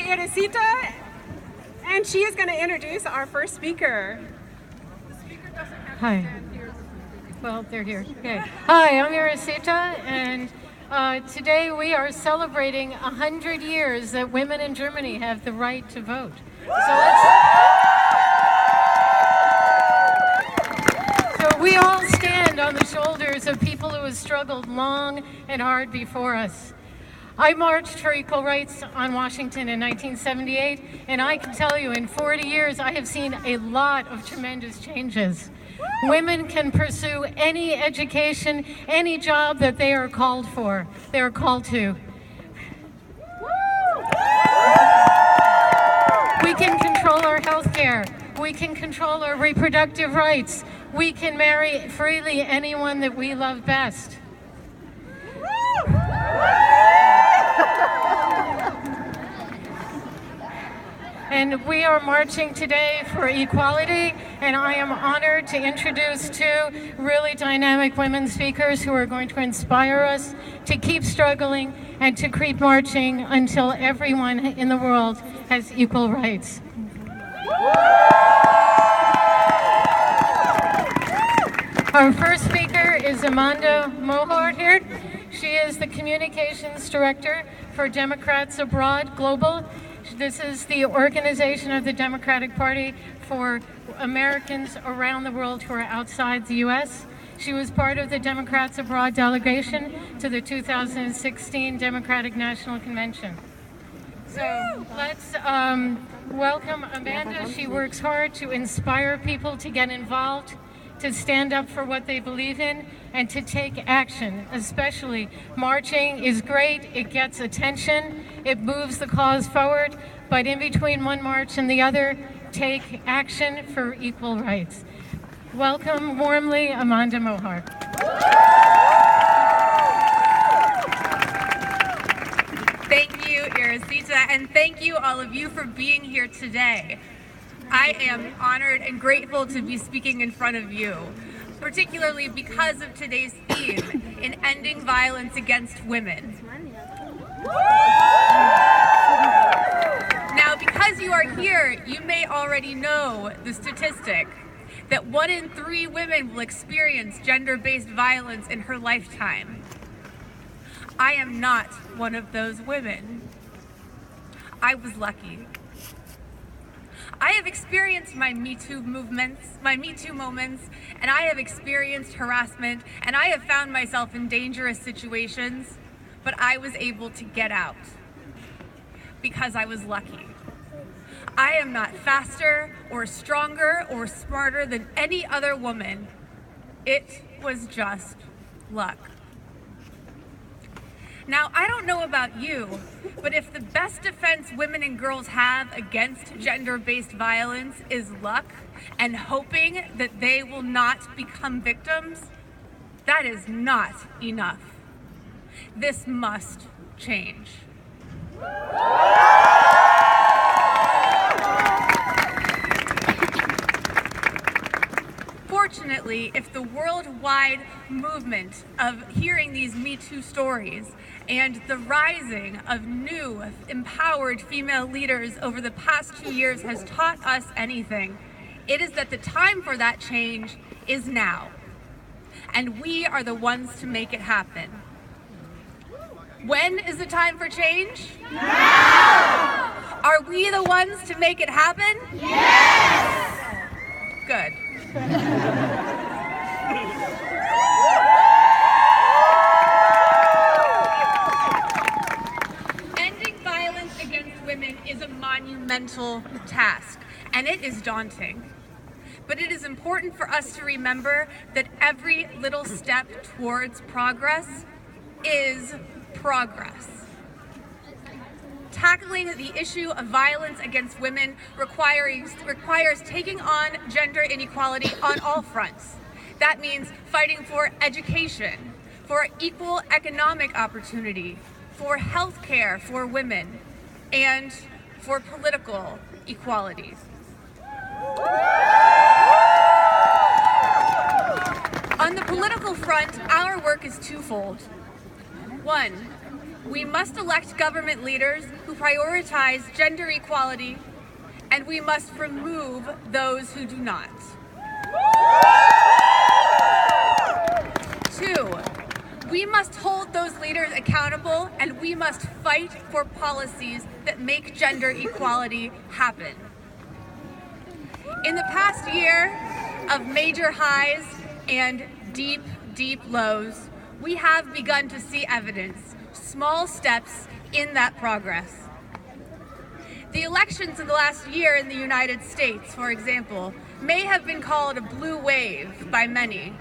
Irisita, and she is going to introduce our first speaker. Hi. Well, they're here. Okay. Hi, I'm Irisita, and today we are celebrating 100 years that women in Germany have the right to vote. So we all stand on the shoulders of people who have struggled long and hard before us. I marched for equal rights on Washington in 1978, and I can tell you in 40 years I have seen a lot of tremendous changes. Women can pursue any education, any job that they are called for, they are called to. We can control our health care. We can control our reproductive rights. We can marry freely anyone that we love best. And we are marching today for equality, and I am honored to introduce two really dynamic women speakers who are going to inspire us to keep struggling and to keep marching until everyone in the world has equal rights. Our first speaker is AmandaM here. She is the Communications Director for Democrats Abroad Global. This is the organization of the Democratic Party for Americans around the world who are outside the U.S. She was part of the Democrats Abroad delegation to the 2016 Democratic National Convention. So let's welcome Amanda. She works hard to inspire people to get involved, to stand up for what they believe in, and to take action. Especially marching is great, it gets attention, it moves the cause forward, but in between one march and the other, take action for equal rights. Welcome warmly, AmandaM. Thank you, Irisita, and thank you all of you for being here today. I am honored and grateful to be speaking in front of you, particularly because of today's theme in ending violence against women. Now, because you are here, you may already know the statistic that 1 in 3 women will experience gender-based violence in her lifetime. I am not one of those women. I was lucky. I have experienced my Me Too moments, and I have experienced harassment, and I have found myself in dangerous situations, but I was able to get out because I was lucky. I am not faster or stronger or smarter than any other woman. It was just luck. Now, I don't know about you, but if the best defense women and girls have against gender-based violence is luck and hoping that they will not become victims, that is not enough. This must change. Fortunately, if the worldwide movement of hearing these Me Too stories and the rising of new, empowered female leaders over the past 2 years has taught us anything, it is that the time for that change is now. And we are the ones to make it happen. When is the time for change? Now! Are we the ones to make it happen? Yes! Good. Ending violence against women is a monumental task, and it is daunting. But it is important for us to remember that every little step towards progress is progress. Tackling the issue of violence against women requires taking on gender inequality on all fronts. That means fighting for education, for equal economic opportunity, for health care for women, and for political equality. On the political front, our work is twofold. One, We must elect government leaders who prioritize gender equality, and we must remove those who do not. 2, we must hold those leaders accountable, and we must fight for policies that make gender equality happen. In the past year of major highs and deep, deep lows, we have begun to see evidence, small steps in that progress. The elections in the last year in the United States, for example, may have been called a blue wave by many,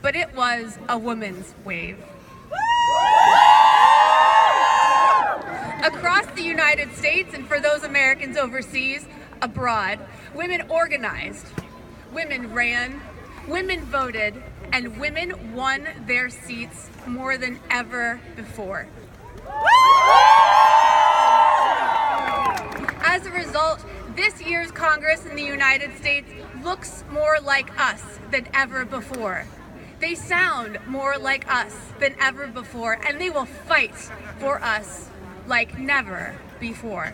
but it was a woman's wave. Across the United States, and for those Americans overseas, abroad, women organized, women ran, women voted, and women won their seats more than ever before. As a result, this year's Congress in the United States looks more like us than ever before. They sound more like us than ever before, and they will fight for us like never before.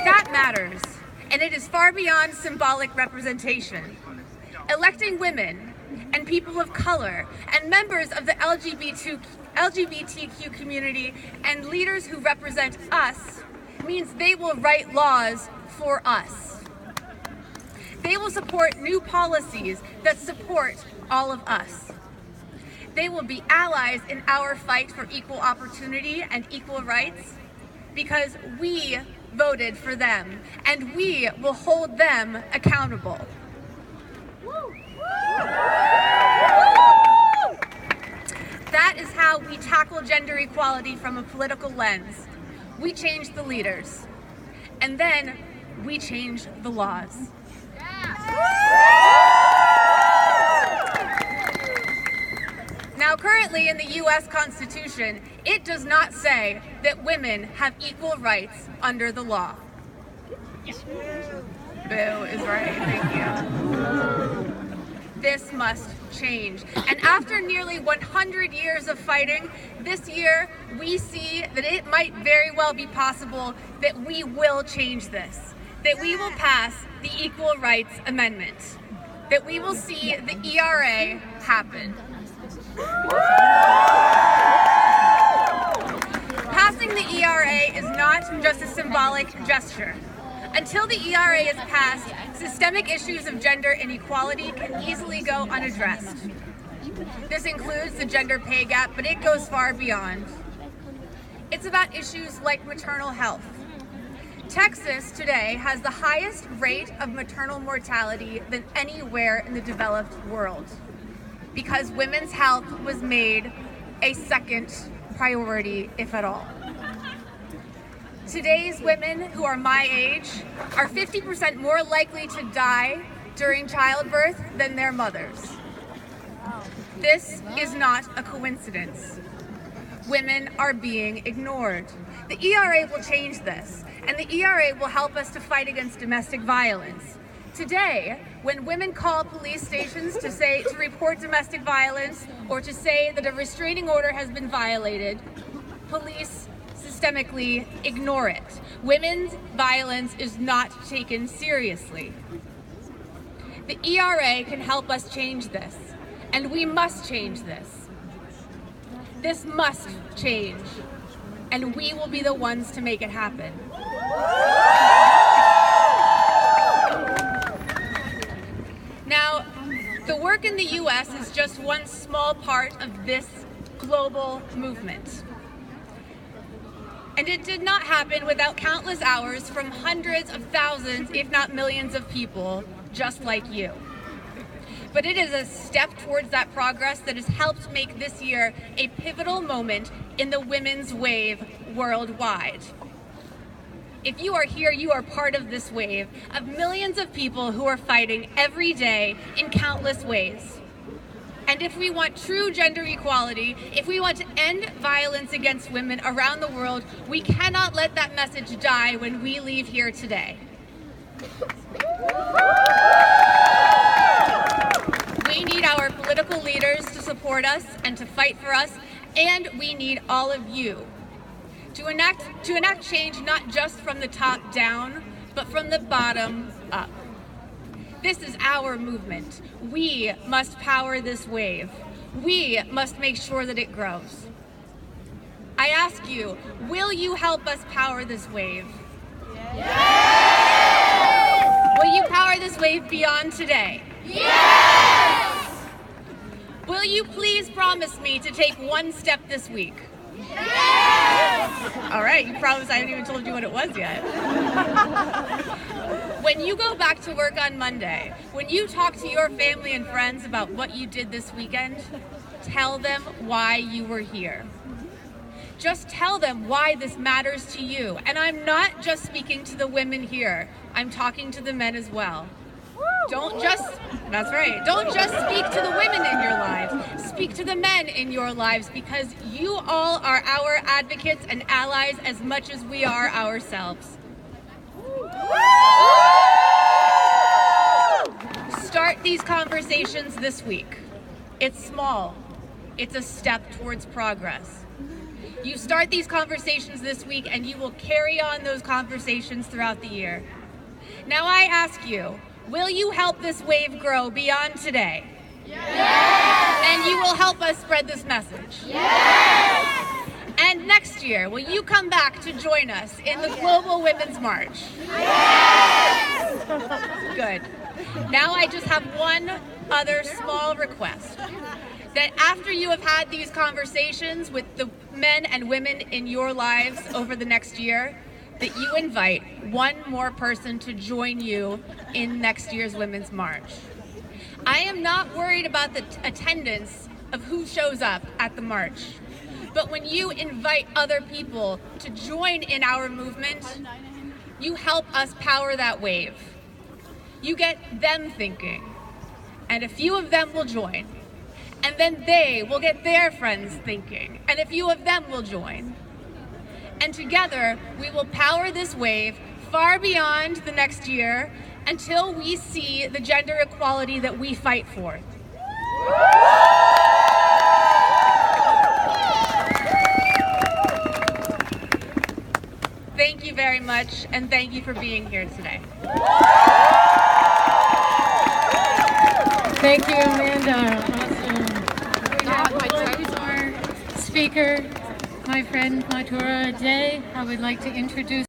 That matters, and it is far beyond symbolic representation. Electing women and people of color and members of the LGBTQ community and leaders who represent us means they will write laws for us. They will support new policies that support all of us. They will be allies in our fight for equal opportunity and equal rights because we voted for them, and we will hold them accountable. That is how we tackle gender equality from a political lens. We change the leaders, and then we change the laws. Now, currently in the U.S. Constitution, it does not say that women have equal rights under the law. Boo is right, thank you. This must change. And after nearly 100 years of fighting, this year we see that it might very well be possible that we will change this, that we will pass the Equal Rights Amendment, that we will see the ERA happen. Passing the ERA is not just a symbolic gesture. Until the ERA is passed, systemic issues of gender inequality can easily go unaddressed. This includes the gender pay gap, but it goes far beyond. It's about issues like maternal health. Texas today has the highest rate of maternal mortality than anywhere in the developed world because women's health was made a second priority, if at all. Today's women who are my age are 50% more likely to die during childbirth than their mothers. This is not a coincidence. Women are being ignored. The ERA will change this, and the ERA will help us to fight against domestic violence. Today, when women call police stations to report domestic violence or to say that a restraining order has been violated, police systemically ignore it. Women's violence is not taken seriously. The ERA can help us change this, and we must change this. This must change, and we will be the ones to make it happen. Now, the work in the U.S. is just one small part of this global movement. And it did not happen without countless hours from hundreds of thousands, if not millions of people just like you. But it is a step towards that progress that has helped make this year a pivotal moment in the women's wave worldwide. If you are here, you are part of this wave of millions of people who are fighting every day in countless ways. And if we want true gender equality, if we want to end violence against women around the world, we cannot let that message die when we leave here today. We need our political the leaders to support us and to fight for us, and we need all of you to enact change not just from the top down, but from the bottom up. This is our movement. We must power this wave. We must make sure that it grows. I ask you, will you help us power this wave? Yes! Will you power this wave beyond today? Yes! Will you please promise me to take one step this week? Yes! All right, you promise. I haven't even told you what it was yet. When you go back to work on Monday, when you talk to your family and friends about what you did this weekend, tell them why you were here. Just tell them why this matters to you. And I'm not just speaking to the women here. I'm talking to the men as well. That's right. Don't just speak to the women in your lives. Speak to the men in your lives, because you all are our advocates and allies as much as we are ourselves. Start these conversations this week. It's small. It's a step towards progress. You start these conversations this week and you will carry on those conversations throughout the year. Now I ask you, will you help this wave grow beyond today? Yes! And you will help us spread this message? Yes! And next year, will you come back to join us in the Global Women's March? Yes! Good. Now I just have one other small request. That after you have had these conversations with the men and women in your lives over the next year, that you invite one more person to join you in next year's Women's March. I am not worried about the attendance of who shows up at the march, but when you invite other people to join in our movement, you help us power that wave. You get them thinking, and a few of them will join. And then they will get their friends thinking, and a few of them will join. And together, we will power this wave far beyond the next year until we see the gender equality that we fight for. Thank you very much, and thank you for being here today. Thank you, Amanda. Speaker, my friend Matura Day, I would like to introduce